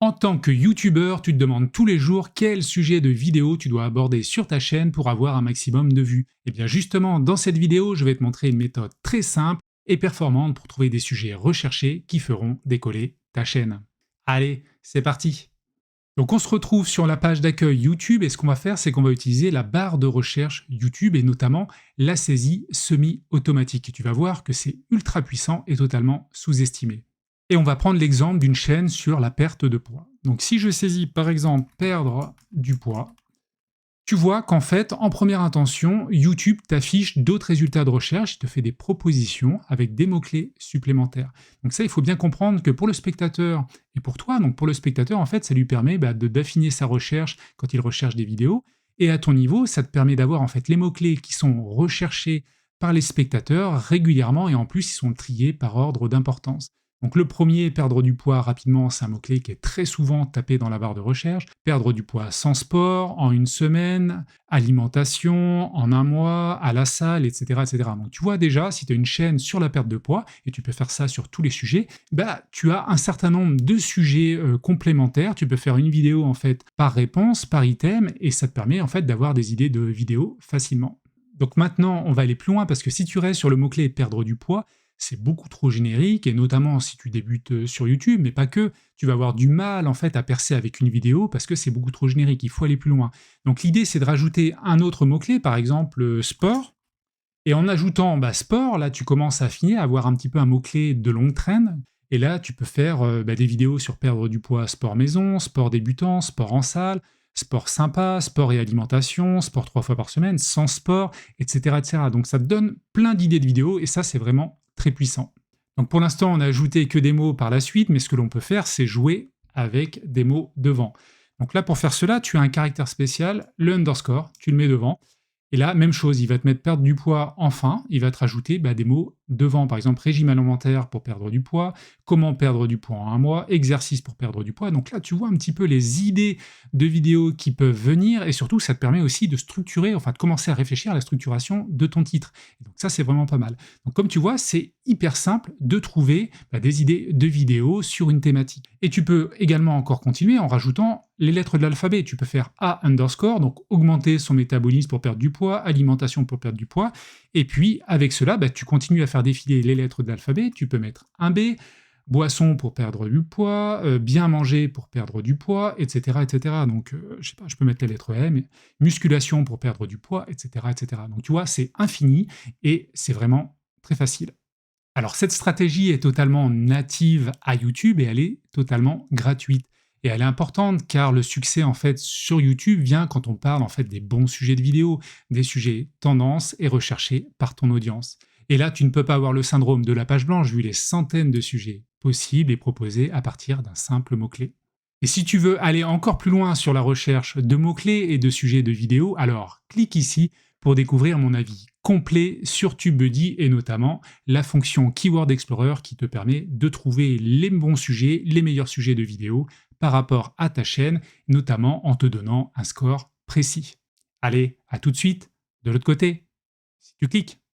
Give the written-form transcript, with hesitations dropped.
En tant que youtubeur, tu te demandes tous les jours quel sujet de vidéo tu dois aborder sur ta chaîne pour avoir un maximum de vues. Et bien justement, dans cette vidéo, je vais te montrer une méthode très simple et performante pour trouver des sujets recherchés qui feront décoller ta chaîne. Allez, c'est parti! Donc on se retrouve sur la page d'accueil YouTube et ce qu'on va faire, c'est qu'on va utiliser la barre de recherche YouTube et notamment la saisie semi-automatique. Et tu vas voir que c'est ultra puissant et totalement sous-estimé. Et on va prendre l'exemple d'une chaîne sur la perte de poids. Donc si je saisis par exemple perdre du poids, tu vois qu'en fait, en première intention, YouTube t'affiche d'autres résultats de recherche, il te fait des propositions avec des mots-clés supplémentaires. Donc ça, il faut bien comprendre que pour le spectateur et pour toi, donc pour le spectateur, en fait, ça lui permet d'affiner sa recherche quand il recherche des vidéos. Et à ton niveau, ça te permet d'avoir en fait les mots-clés qui sont recherchés par les spectateurs régulièrement et en plus, ils sont triés par ordre d'importance. Donc le premier, perdre du poids rapidement, c'est un mot-clé qui est très souvent tapé dans la barre de recherche. Perdre du poids sans sport, en une semaine, alimentation, en un mois, à la salle, etc. etc. Donc tu vois déjà, si tu as une chaîne sur la perte de poids, et tu peux faire ça sur tous les sujets, tu as un certain nombre de sujets complémentaires. Tu peux faire une vidéo en fait par réponse, par item, et ça te permet en fait d'avoir des idées de vidéos facilement. Donc maintenant, on va aller plus loin parce que si tu restes sur le mot-clé perdre du poids, c'est beaucoup trop générique, et notamment si tu débutes sur YouTube, mais pas que, tu vas avoir du mal en fait à percer avec une vidéo parce que c'est beaucoup trop générique, il faut aller plus loin. Donc l'idée c'est de rajouter un autre mot-clé, par exemple sport, et en ajoutant sport, là tu commences à affiner, à avoir un petit peu un mot-clé de longue traîne, et là tu peux faire des vidéos sur perdre du poids sport maison, sport débutant, sport en salle, sport sympa, sport et alimentation, sport 3 fois par semaine, sans sport, etc. etc. Donc ça te donne plein d'idées de vidéos, et ça c'est vraiment très puissant. Donc pour l'instant, on n'a ajouté que des mots par la suite, mais ce que l'on peut faire, c'est jouer avec des mots devant. Donc là, pour faire cela, tu as un caractère spécial, le underscore, tu le mets devant, et là, même chose, il va te mettre perdre du poids en fin, il va te rajouter des mots devant, par exemple régime alimentaire pour perdre du poids, comment perdre du poids en un mois, exercice pour perdre du poids. Donc là, tu vois un petit peu les idées de vidéos qui peuvent venir, et surtout, ça te permet aussi de structurer, enfin de commencer à réfléchir à la structuration de ton titre. Et donc ça, c'est vraiment pas mal. Donc comme tu vois, c'est hyper simple de trouver des idées de vidéos sur une thématique. Et tu peux également encore continuer en rajoutant les lettres de l'alphabet. Tu peux faire A underscore, donc augmenter son métabolisme pour perdre du poids, alimentation pour perdre du poids, et puis avec cela, tu continues à faire défiler les lettres de l'alphabet, tu peux mettre un B, boisson pour perdre du poids, bien manger pour perdre du poids, etc. etc. Donc je sais pas, je peux mettre la lettre M, musculation pour perdre du poids, etc. etc. Donc tu vois, c'est infini, et c'est vraiment très facile. Alors cette stratégie est totalement native à YouTube et elle est totalement gratuite. Et elle est importante car le succès en fait sur YouTube vient quand on parle en fait des bons sujets de vidéo, des sujets tendances et recherchés par ton audience. Et là, tu ne peux pas avoir le syndrome de la page blanche vu les centaines de sujets possibles et proposés à partir d'un simple mot-clé. Et si tu veux aller encore plus loin sur la recherche de mots-clés et de sujets de vidéo, alors clique ici pour découvrir mon avis complet sur TubeBuddy et notamment la fonction Keyword Explorer qui te permet de trouver les bons sujets, les meilleurs sujets de vidéo par rapport à ta chaîne, notamment en te donnant un score précis. Allez, à tout de suite, de l'autre côté, si tu cliques.